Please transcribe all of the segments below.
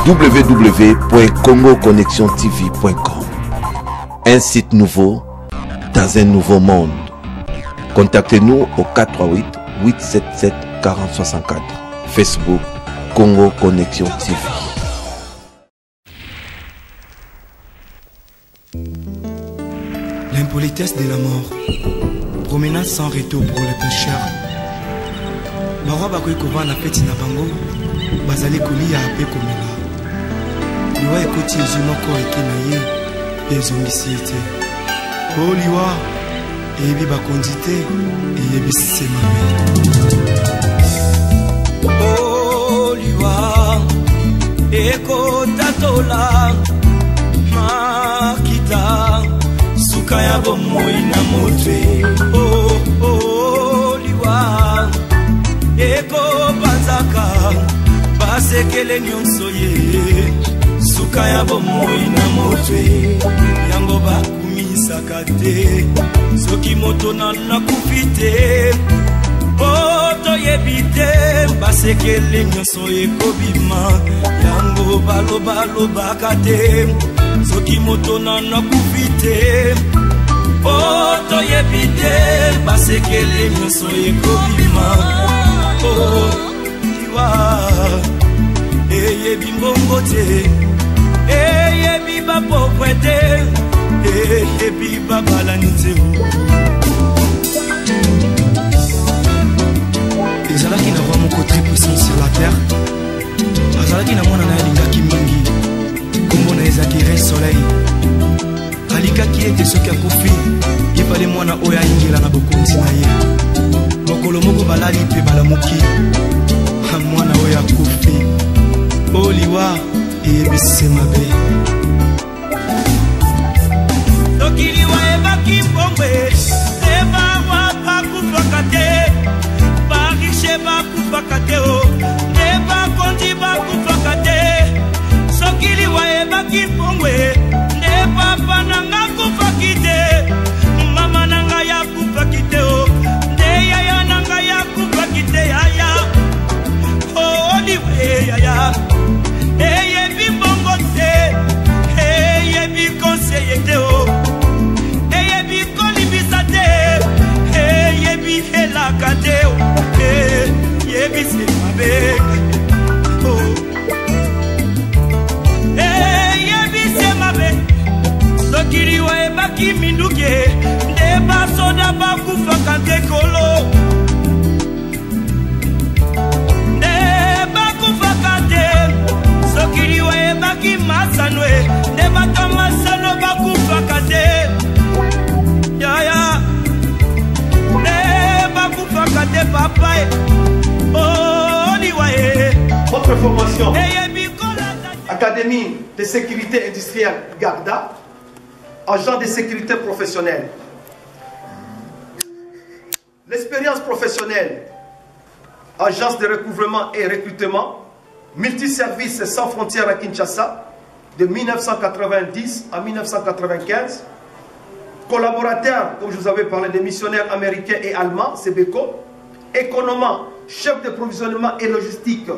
www.congoconnexiontv.com. Un site nouveau dans un nouveau monde. Contactez-nous au 438 877 4064. Facebook Congo Connexion TV. L'impolitesse de la mort. Promenade sans retour pour les pécheurs. Barwa bakoy kova na peti na bango. Bazali kolia ape komela. Liwa ekoti ezumoko ekenaye. Ezongisi ete. O liwa. Eyebi bakondi te. Eyebi semame. O liwa. Eko tatola. Makita. Sukaya bomoi na motwe. Oh liwa. Eko banzaka. Basekele nyonso ye. Sukaya bomoi na motwe. Yango bakumisaka te. Soki moto na kufite. Oto yebite. Basekele nyonso ye kobima. Yango balo bakate. Soki moto na kufite. Oto yebite. Basekele nyonso ye kobima. Oh liwa. Eyebi mbongo te. Eyebi bapokwete. Eyebi babalani te. Ezalaki na roi moko très puissant sur la terre. Azalaki na mwana na elingaki mingi. Kombo na ezaki Rei Soleil. Alikaki ete soki akufi yebale mwana oyo ayingela na bokonzi na ye. Mokolo moko balali mpe balamuki. Mwana oyo akufi. O liwa eyebisi mabe. Soki liwa ebaki mbongwe. Eba wapa kufaka te. Barishe bakufaka te o. Eba kondi bakufaka te. Soki liwa ebaki mbongwe. Eba pananga kufaki te. Mama nanga ya kufaki te o. Yaya nanga ya kufaki te yaya. Oh liwe yaya. Eye bi bongo te. Eye bi conseiller te o. Eye bi kolibisa te. Eye bi helaka te o. Eye bi se mabe. Oh. Eye bi se mabe. Sokiri wa ebaki minduke. Neba soda bakufa kante kolo. Neba kufa kante. Sokiri wa ebaki masanwe. Neba tomasano bakufa kante. Yaya. Neba kufa kante papa. Oh liwaye. Votre formation. Académie de sécurité industrielle Garda. Agent de sécurité professionnelle. L'expérience professionnelle, agence de recouvrement et recrutement, multiservice sans frontières à Kinshasa, de 1990 à 1995. Collaborateur, comme je vous avais parlé, des missionnaires américains et allemands, Sebeco. Économant, chef de provisionnement et logistique,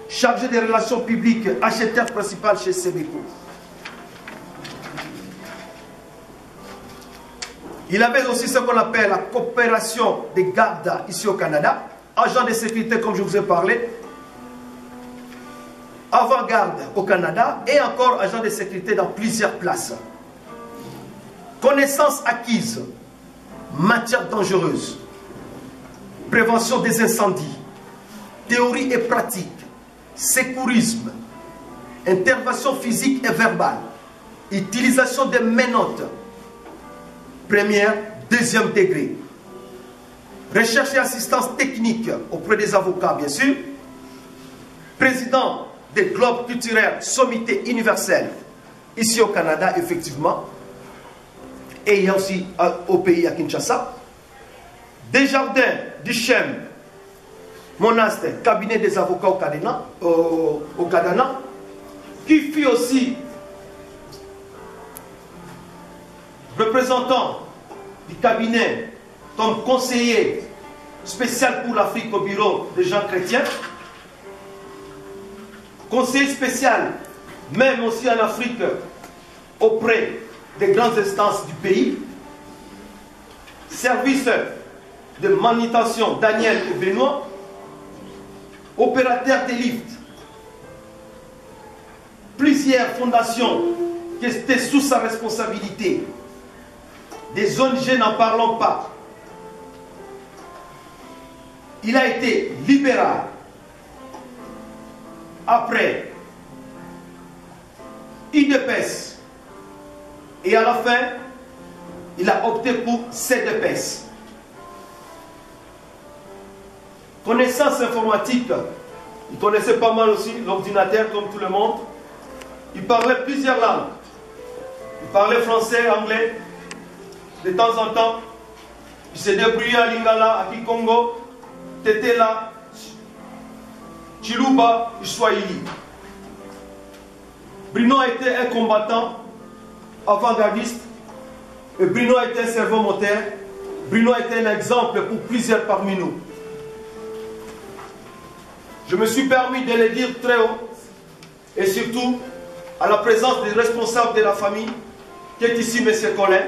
chargé des relations publiques, acheteur principal chez Sebeco. Il avait aussi ce qu'on appelle la coopération des gardes ici au Canada, agent de sécurité comme je vous ai parlé, avant-garde au Canada et encore agent de sécurité dans plusieurs places. Connaissances acquises, matières dangereuses, prévention des incendies, théorie et pratique, sécurisme, intervention physique et verbale, utilisation des menottes, première, deuxième degré. Recherche et assistance technique auprès des avocats, bien sûr. Président des globes culturels Sommité universelle, ici au Canada, effectivement. Et il y a aussi au pays, à Kinshasa. Desjardins du Chem, monastère, cabinet des avocats au Cadana, qui fut aussi représentant du cabinet comme conseiller spécial pour l'Afrique au bureau des gens chrétiens. conseiller spécial, même aussi en Afrique, auprès des grandes instances du pays. Service de manutention, Daniel et Benoît. Opérateur des lifts. Plusieurs fondations qui étaient sous sa responsabilité. Des ONG n'en parlons pas. Il a été libéral. Après, IDPS. Et à la fin, il a opté pour CDPS. Connaissance informatique. Il connaissait pas mal aussi l'ordinateur comme tout le monde. Il parlait plusieurs langues. Il parlait français, anglais. De temps en temps, il s'est débrouillé à Lingala, à Kikongo, Tetela, Chiluba, Swahili. Bruno a été un combattant avant-gardiste. Et Bruno a été un cerveau moteur. Bruno a été un exemple pour plusieurs parmi nous. Je me suis permis de le dire très haut. Et surtout, à la présence des responsables de la famille, qui est ici, M. Colin.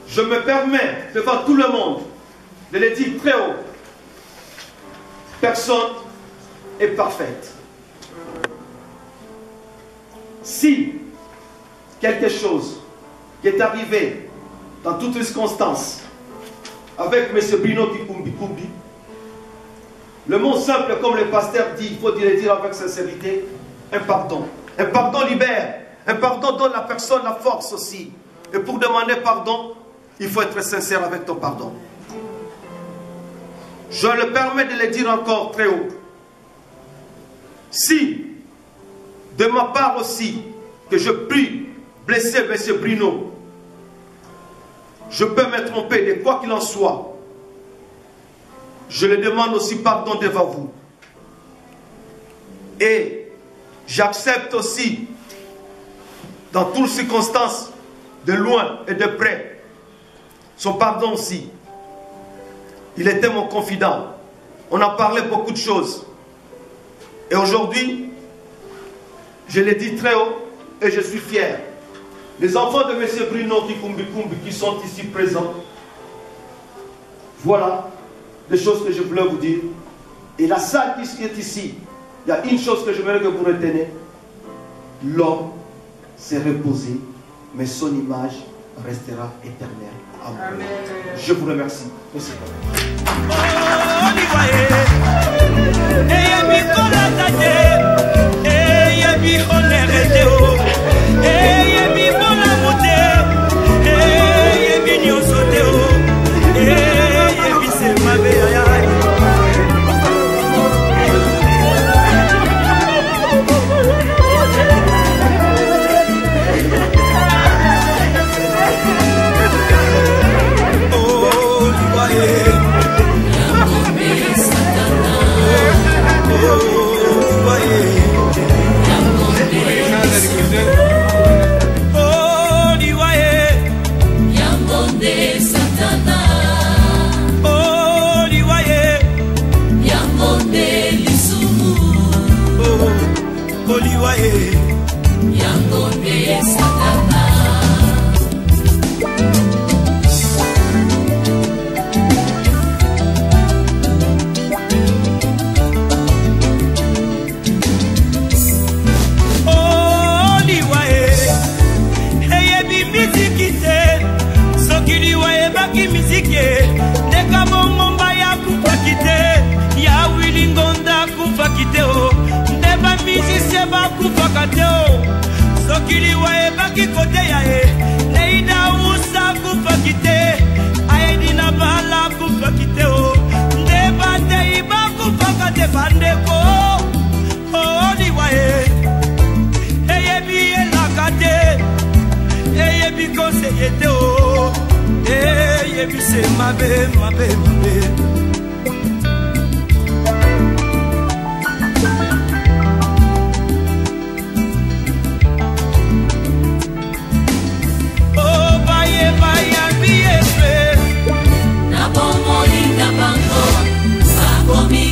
Je me permets, devant tout le monde, de le dire très haut. Personne est parfaite. Si quelque chose qui est arrivé dans toutes les circonstances avec M. Bruno Kikumbi, le mot simple, comme le pasteur dit, il faut le dire avec sincérité, un pardon. Un pardon libère. Un pardon donne à la personne la force aussi. Et pour demander pardon, il faut être sincère avec ton pardon. Je le permets de le dire encore très haut. Si, de ma part aussi, que je puis blesser M. Bruno, je peux me tromper de quoi qu'il en soit, je le demande aussi pardon devant vous. Et j'accepte aussi, dans toutes circonstances, de loin et de près, son pardon aussi. Il était mon confident. On a parlé beaucoup de choses. Et aujourd'hui, je l'ai dit très haut et je suis fier. Les enfants de M. Bruno Kikumbi qui sont ici présents, voilà les choses que je voulais vous dire. Et la salle qui est ici, il y a une chose que je voudrais que vous reteniez. L'homme s'est reposé, mais son image restera éternelle. Amen. Je vous remercie. Merci.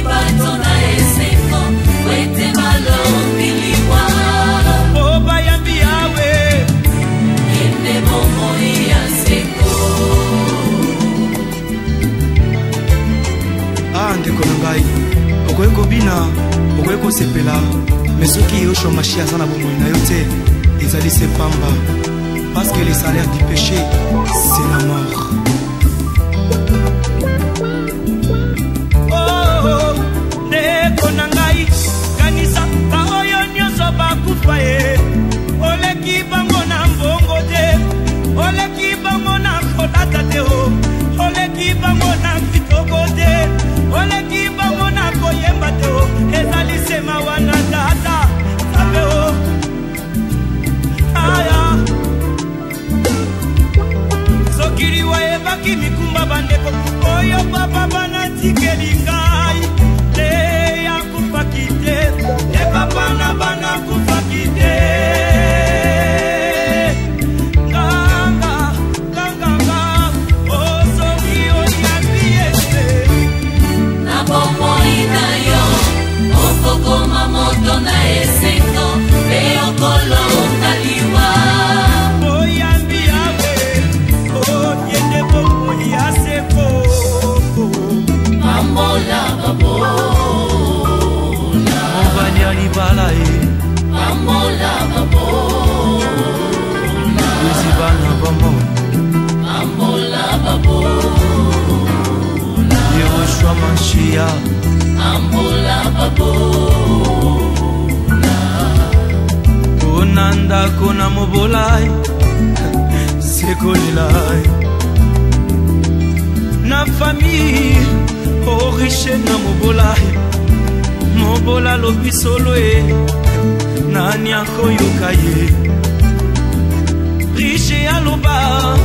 Bato na eseko, wete malo. okoki kosepela mais soki yo chômage aza na bomoi na yo te ezali se pamba parce que le salaire du péché c'est la mort. Oh, ndeko na ngai kanisa baoyo nyonso bakufa ye oleki bango na mbongo te oleki bango na kolata te o oleki bango na kitoko te oleki bango na koyemba te o ezali sema wana tata sabe o aya sokili wayebaki mikumba bandeko oyo papa banatikeli ngai le ya kufaki te le papa na bana kufaki te Koma moto na esengo Leo kolo kaliwa Oyambi yawe Oyende bongo ya seko Mamola babola Mobani alibala e Mamola babola Uzibana bamo Mamola babola Yehoshua Mashiach Mamola babola Onanda kona mobolai Sekolilai Na famille Oriche na mobolai Mobola lobi solo e Nani akoyoka ye Riche aloba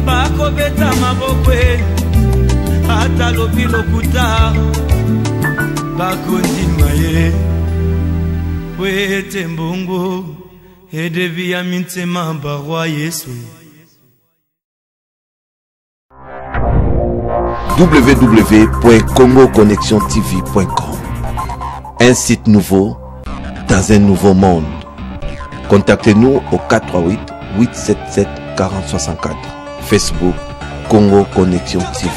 Bako beta mabokwe Ata lobi lokuta Bako ndima ye Wete mbongo Edevi ya mintema barwa Yesu www.congoconnectiontv.com. Un site nouveau dans un nouveau monde. Contactez-nous au 438 877 4064. Facebook Congo Connexion TV.